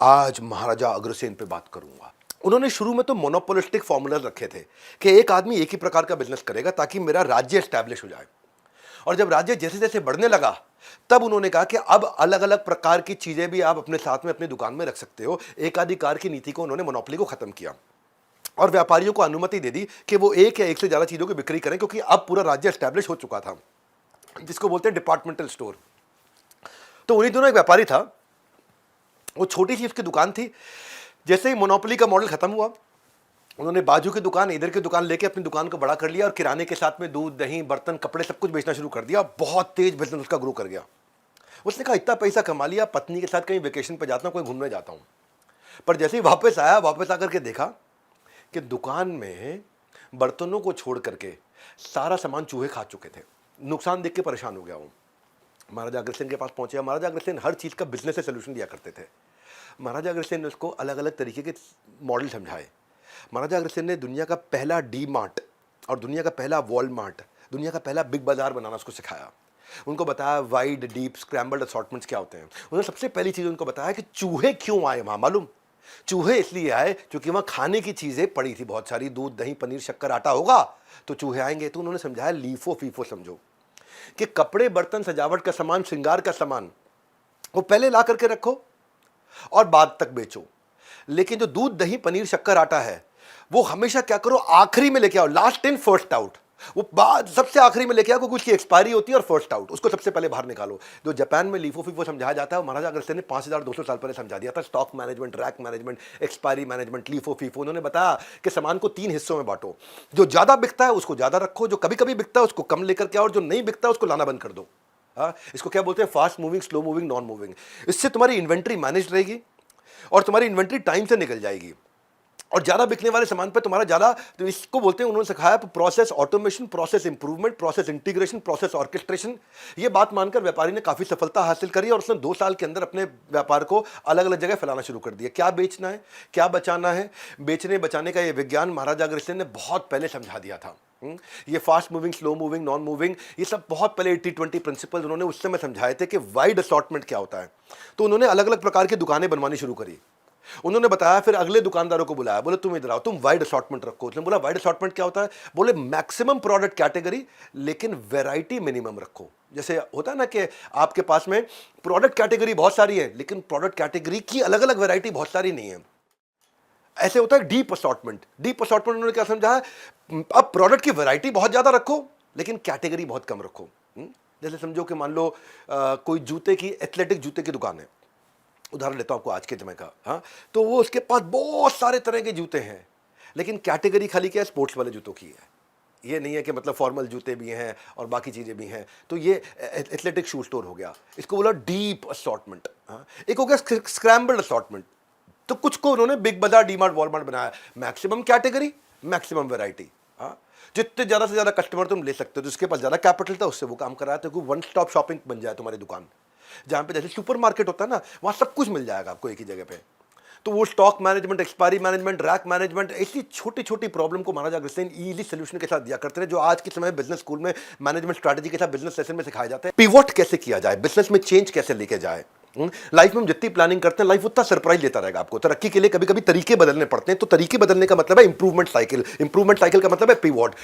आज महाराजा अग्रसेन पे बात करूंगा। उन्होंने शुरू में तो मोनोपोलिस्टिक फॉर्मूला रखे थे कि एक आदमी एक ही प्रकार का बिजनेस करेगा ताकि मेरा राज्य एस्टैब्लिश हो जाए। और जब राज्य जैसे जैसे बढ़ने लगा तब उन्होंने कहा कि अब अलग अलग प्रकार की चीजें भी आप अपने साथ में अपनी दुकान में रख सकते हो। एकाधिकार की नीति को उन्होंने मोनोपोली को खत्म किया और व्यापारियों को अनुमति दे दी कि वो एक या एक से ज्यादा चीजों की बिक्री करें, क्योंकि अब पूरा राज्य एस्टैब्लिश हो चुका था, जिसको बोलते हैं डिपार्टमेंटल स्टोर। तो उन्हीं दोनों एक व्यापारी था, वो छोटी सी उसकी दुकान थी। जैसे ही मोनोपोली का मॉडल खत्म हुआ, उन्होंने बाजू की दुकान इधर की दुकान लेके अपनी दुकान को बड़ा कर लिया और किराने के साथ में दूध, दही, बर्तन, कपड़े सब कुछ बेचना शुरू कर दिया। बहुत तेज बिजनेस उसका ग्रो कर गया। उसने कहा इतना पैसा कमा लिया, पत्नी के साथ कहीं वेकेशन पे जाता हूँ, कोई घूमने जाता हूँ। पर जैसे ही वापस आया, वापस आकर के देखा कि दुकान में बर्तनों को छोड़ करके सारा सामान चूहे खा चुके थे। नुकसान देख के परेशान हो गया वो। महाराजा अग्रसेन के पास पहुंचे। महाराजा अग्रसेन हर चीज़ का बिजनेस से सोल्यूशन दिया करते थे। महाराजा अग्रसेन ने उसको अलग अलग तरीके के मॉडल समझाए। महाराजा अग्रसेन ने दुनिया का पहला डी मार्ट और दुनिया का पहला वॉलमार्ट, दुनिया का पहला बिग बाजार बनाना उसको सिखाया। उनको बताया वाइड, डीप, स्क्रैम्बल्ड असॉर्टमेंट्स क्या होते हैं। उन्होंने सबसे पहली चीज़ उनको बताया कि चूहे क्यों आए वहाँ। मालूम, चूहे इसलिए आए क्योंकि वहाँ खाने की चीज़ें पड़ी थी बहुत सारी, दूध, दही, पनीर, शक्कर, आटा होगा तो चूहे आएंगे। तो उन्होंने समझाया लीफो फीफो समझो कि कपड़े, बर्तन, सजावट का सामान, श्रृंगार का सामान वो पहले ला करके रखो और बाद तक बेचो, लेकिन जो दूध, दही, पनीर, शक्कर, आटा है वो हमेशा क्या करो, आखिरी में लेके आओ। Last in first out. वो बाद सबसे आखिरी में लेके आओ, क्योंकि उसकी एक्सपायरी होती है और फर्स्ट आउट, उसको सबसे पहले बाहर निकालो। जो जापान में लीफो फीफो समझाया जाता है, वो महाराजा अग्रसेन ने 5200 साल पहले समझा दिया था। Stock management, rack management, expiry management, LIFO FIFO. उन्होंने बताया कि सामान को 3 हिस्सों में बांटो। जो ज्यादा बिकता है उसको ज्यादा रखो, जो कभी कभी बिकता है उसको कम लेकर के आओ, और जो नहीं बिकता है उसको लाना बंद कर दो। इसको क्या बोलते हैं, fast moving, slow moving, non moving. इससे तुम्हारी इन्वेंट्री मैनेज रहेगी और तुम्हारी इन्वेंट्री टाइम से निकल जाएगी, और ज्यादा बिकने वाले सामान पे तुम्हारा ज्यादा, तो इसको बोलते हैं, उन्होंने सिखाया process automation, process improvement, process integration, process orchestration. ये बात मानकर व्यापारी ने काफी सफलता हासिल करी और उसने 2 साल के अंदर अपने व्यापार को अलग अलग जगह फैलाना शुरू कर दिया। क्या बेचना है, क्या बचाना है, बेचने बचाने का ये विज्ञान महाराजा अग्रसेन ने बहुत पहले समझा दिया था। ये fast moving, slow moving, non moving, ये सब बहुत पहले 80-20 प्रिंसिपल्स उन्होंने उस समय समझाए थे कि वाइड असॉर्टमेंट क्या होता है। तो उन्होंने अलग अलग प्रकार की दुकानें बनवानी शुरू करी। उन्होंने बताया, फिर अगले दुकानदारों को बुलाया, बोले तुम इधर आओ, तुम वाइड असॉर्टमेंट रखो। उसने बोला वाइड असॉर्टमेंट क्या होता है, बोले मैक्सिमम प्रोडक्ट कैटेगरी लेकिन वैरायटी मिनिमम रखो। जैसे होता है ना कि आपके पास में प्रोडक्ट कैटेगरी बहुत सारी है लेकिन प्रोडक्ट कैटेगरी की अलग अलग वैरायटी बहुत सारी नहीं है। ऐसे होता है डीप असॉर्टमेंट। डीप असॉर्टमेंट उन्होंने क्या समझा है, अब प्रोडक्ट की वैरायटी बहुत ज्यादा रखो लेकिन कैटेगरी बहुत कम रखो। जैसे समझो कि मान लो कोई जूते की, एथलेटिक जूते की दुकान है, उदाहरण लेता हूं आपको आज के समय का। हाँ, तो वो उसके पास बहुत सारे तरह के जूते हैं लेकिन कैटेगरी खाली क्या है, स्पोर्ट्स वाले जूतों की है। ये नहीं है कि मतलब फॉर्मल जूते भी हैं और बाकी चीज़ें भी हैं। तो ये एथलेटिक शू स्टोर हो गया, इसको बोला डीप असॉर्टमेंट। हाँ, एक हो गया स्क्रैम्बल्ड असॉर्टमेंट। तो कुछ को उन्होंने बिग बाजार, डी मार्ट, वॉलमार्ट बनाया। Maximum category, maximum variety. हाँ, जितने ज़्यादा से ज़्यादा कस्टमर तुम ले सकते हो, जिसके पास ज़्यादा कैपिटल था उससे वो काम कराया था, वन स्टॉप शॉपिंग बन जाए तुम्हारी दुकान। जहाँ पे जैसे सुपरमार्केट होता है ना, वहाँ सब कुछ मिल जाएगा आपको एक ही जगह पे। तो वो stock management, expiry management, rack management, ऐसी छोटी छोटी प्रॉब्लम को महाराजा अग्रसेन इजी सोल्यूशन के साथ दिया करते हैं, जो आज के समय बिजनेस स्कूल में मैनेजमेंट स्ट्रैटेजी के साथ बिजनेस सेशन में सिखाया जाता है। पिवोट कैसे किया जाए, बिजनेस में चेंज कैसे लेके जाए। लाइफ में हम जितनी प्लानिंग करते हैं, लाइफ उतना सरप्राइज देता रहेगा आपको। तरक्की के लिए कभी कभी तरीके बदलने पड़ते हैं, तो तरीके बदलने का मतलब है इंप्रूवमेंट साइकिल। इंप्रूवमेंट साइकिल का मतलब है पिवोट।